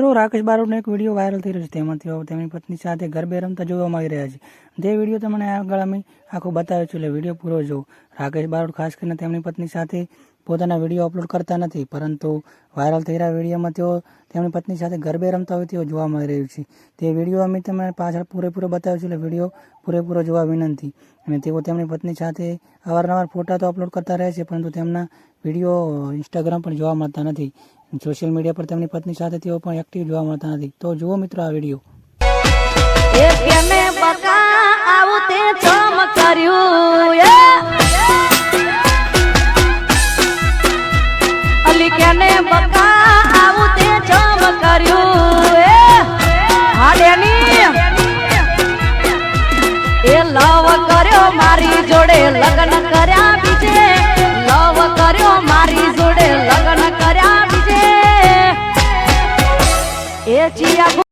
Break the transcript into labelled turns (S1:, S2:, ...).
S1: મિત્રો રાકેશ બારોટનો એક video viral થઈ રહ્યો છે, તેમાં તેઓ તેમની પત્ની સાથે ગરબે રમતા જોવામાં આવી રહ્યા છે. તે વિડીયો તમને આગળ અમે આખો બતાવ્યો છે, એટલે વિડીયો પૂરો જુઓ. રાકેશ બારોટ ખાસ કરીને તેમની પત્ની સાથે પોતાના વિડીયો અપલોડ કરતા નથી, પરંતુ વાયરલ થઈ રહ્યા વિડીયોમાં તેઓ તેમની પત્ની સાથે ગરબે રમતા હોય તેવું જોવા મળી રહ્યું છે. તે વિડીયો અમે તમને પાછળ પૂરેપૂરો બતાવ્યો છે, એટલે વિડીયો પૂરેપૂરો જોવા વિનંતી. અને તેઓ તેમની પત્ની સાથે અવારનવાર ફોટા તો અપલોડ કરતા રહે છે, પરંતુ તેમના વિડીયો ઇન્સ્ટાગ્રામ પર જોવા મળતા નથી. સોશિયલ મીડિયા પર તેમની પત્ની સાથે તેઓ પણ એક્ટિવ જોવા મળતા નથી. તો જુઓ મિત્રો આ વિડીયો.
S2: લવ કર્યો મારી જોડે લગ્ન કર્યા બીજે, લવ કર્યો મારી જોડે લગ્ન કર્યા બીજે. એ ચિયા